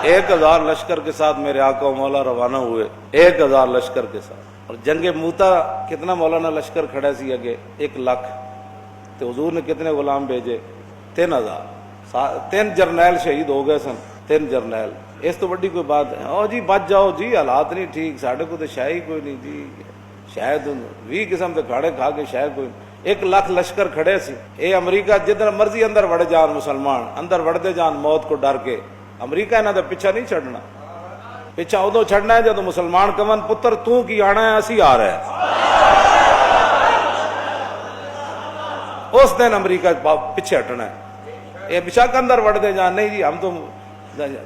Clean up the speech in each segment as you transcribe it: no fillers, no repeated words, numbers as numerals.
1000 لشکر کے ساتھ میرے آقا و مولا روانہ ہوئے، 1000 لشکر کے ساتھ۔ اور جنگ موتا کتنا مولانا لشکر کھڑا سی اگے؟ 1 لاکھ۔ تو حضور نے کتنے غلام بھیجے؟ 3000۔ 3 جرنیل شہید ہو گئے سن، 3 جرنیل۔ اس تو بڑی کوئی بات ہے؟ او جی بچ جاؤ جی، حالات نہیں ٹھیک، ساڈے کو تو شاہی کوئی نہیں جی، شاید 20 قسم کے کھاڑے کھا کے شاید کوئی 1 لاکھ لشکر کھڑے سی۔ اے امریکہ جدھر مرضی اندر وڑ جان، مسلمان اندر وڑتے جان موت کو ڈر کے۔ امریکہ انہاں دا پیچھا نہیں چھڑنا، پیچھا ادو چھڑنا ہے جدو مسلمان کمن پتر تو کی آنا ہے، اسی آ رہے ہیں، اس دن امریکہ پیچھے ہٹنا ہے۔ یہ بشاک اندر وڑ دے جان، نہیں جی ہم تو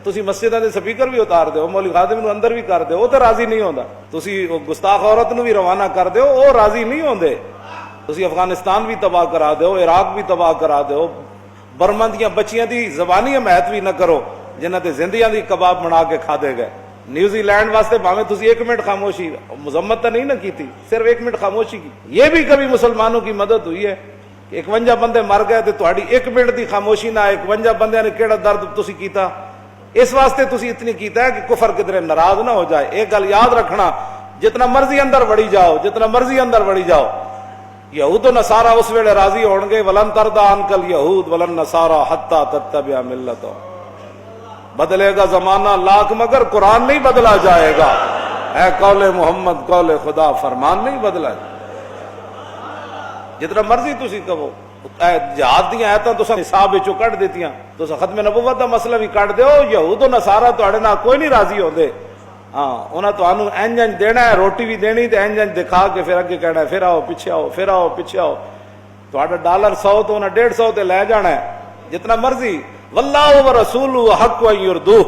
تسی مسجداں دے سپیکر بھی اتار دیو، مولوی خادم نو اندر بھی کر دیو، وہ تو راضی نہیں ہوندا۔ تسی گستاخ عورت نو بھی روانہ کر دیو، وہ راضی نہیں ہوندے۔ تسی افغانستان بھی تباہ کرا دیو، عراق بھی تباہ کرا دیو، برما دیاں بچیاں دی زبانی حمایت بھی نہ کرو جنہاں تے زندیاں دی کباب بنا کے کھا دے گئے۔ نیوزی لینڈ واسطے بھاویں تسی 1 منٹ خاموشی، مذمت تو نہیں نہ کی تھی، صرف 1 منٹ خاموشی کی۔ یہ بھی کبھی مسلمانوں کی مدد ہوئی ہے کہ 51 بندے مر گئے تو تہاڈی 1 منٹ دی خاموشی نہ 51 بندیاں نے کیڑا درد تسی کیتا؟ اس واسطے تسی اتنی کیتا ہے کہ کفر کدھر ناراض نہ ہو جائے۔ ایک گل یاد رکھنا، جتنا مرضی اندر وڑی جاؤ، جتنا مرضی اندر وڑی جاؤ، یہود و نصارہ اس ویلے راضی ہون گے، ولن ترضى عنك اليهود ولا النصارى حتى تتبع ملتهم۔ بدلے گا زمانہ لاکھ مگر قرآن نہیں بدلا جائے گا، اے قول محمد قول خدا، فرمان نہیں بدلا جائے۔ جتنا مرضی تسی کہو، جہاد دیاں آیتاں تساں حساب وچوں کڈ دتیاں، تساں ختم نبوت دا مسئلہ بھی کڈ دیو، یہود و نصارہ تہاڈے نال کوئی نہیں راضی ہوندے۔ ہاں انہاں تانوں انج انج دینا ہے، روٹی بھی دینی تے انج انج دکھا کے پھر اگے کہنا ہے پھر آؤ پیچھے آؤ، پھر آؤ پیچھے آؤ۔ تہاڈا ڈالر 100 تو انہاں 150 تے لے جانا ہے، جتنا مرضی۔ واللہ ورسولہ احق ان یرضوہ،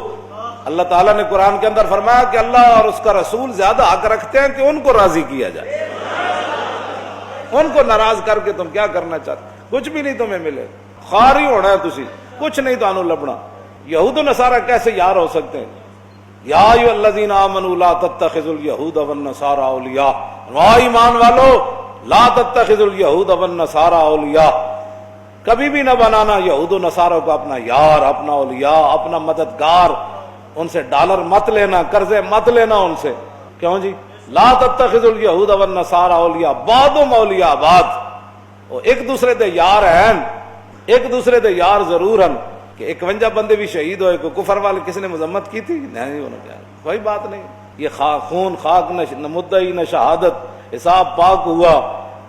اللہ تعالیٰ نے قرآن کے اندر فرمایا کہ اللہ اور اس کا رسول زیادہ حق رکھتے ہیں کہ ان کو راضی کیا جائے۔ ان کو ناراض کر کے تم کیا کرنا چاہتے؟ کچھ بھی نہیں تمہیں ملے، خار ہی ہونا ہے تسی، کچھ نہیں تانوں لبنا۔ یہود و نصارہ کیسے یار ہو سکتے ہیں؟ یا ایھا الذین آمنوا لا تتخذوا اليہود والنصارى اولیاء، واہ ایمان والو لا تتخذوا اليہود والنصارى اولیاء، کبھی بھی نہ بنانا یہود و نصارہ کو اپنا یار، اپنا اولیاء، اپنا مددگار۔ ان سے ڈالر مت لینا، قرضے مت لینا ان سے۔ کیوں جی؟ لا تتخذوا اليہود والنصارى اولیاء بعضهم اولیاء بعض، وہ ایک دوسرے دے یار ہیں، ایک دوسرے دے یار ضرور ہیں۔ کہ 51 بندے بھی شہید ہوئے، کو کفر والے کسی نے مذمت کی تھی؟ نہیں ہونا چاہیے، کوئی بات نہیں۔ یہ خون خاک نہ مدعی نہ شہادت، حساب پاک ہوا،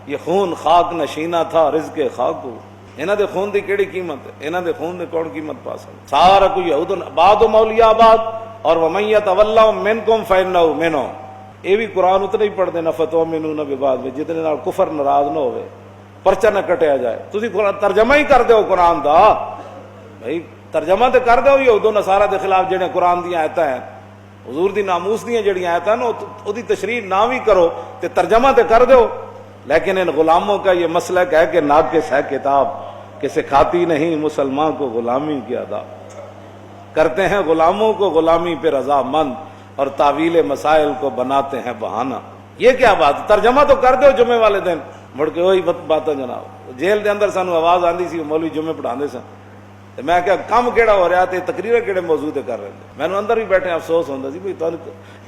یہ خون خاک نشینہ تھا، رزق خاک ہوا۔ انہاں دے خون دی کیڑی قیمت ہے؟ انہاں دے خون دی کون قیمت پا سکتا؟ سارا کوئی یہود بعضهم اولیاء بعض، اور ومن یتولہم منکم فانہ منہم۔ یہ بھی قرآن اتنا ہی پڑھ دینا، فتؤمنون ببعض میں، جتنے نال کفر ناراض نہ ہوئے، پرچہ نہ کٹیا جائے۔ تسی قرآن ترجمہ ہی کر دیو قرآن دا، بھائی ترجمہ تے کر دیو یہود و نصارہ دے خلاف جڑے قرآن دیاں آیتاں ہیں، حضور دی ناموس دیاں جڑیاں آیتاں نا، او دی تشریح نہ بھی کرو تے ترجمہ تے کر دیو۔ لیکن ان غلاموں کا یہ مسلک ہے کہ ناقص ہے کتاب، کہ سکھاتی نہیں مسلمان کو غلامی کی ادا، کرتے ہیں غلاموں کو غلامی پہ رضامند، اور تعویل مسائل کو بناتے ہیں بہانہ۔ یہ کیا بات؟ ترجمہ تو کر دو جمعے والے دن، مڑ کے وہی بات ہے جناب۔ جیل دے اندر سانو آواز آندی سی، مولوی جمعے پڑھاندے سن، تے میں کہا کم کیڑا ہو رہا تے تقریر کیڑے موضوع تے کر رہے ہیں؟ مینوں اندر بھی بیٹھے افسوس ہوندا سی، بھئی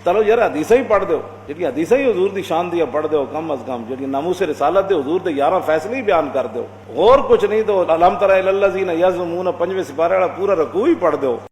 چلو یار حدیثاں ہی پڑھ دیو، جڑی حدیثاں ہی حضور دی شان دی پڑھ دیو، کم از کم جڑی ناموس رسالت دے حضور دے 11 فیصلے ہی بیان کر دیو، اور کچھ نہیں تو الم تر الی الذین یزعمون 5ویں سپارے والا پورا رکوع ہی پڑھ دیو۔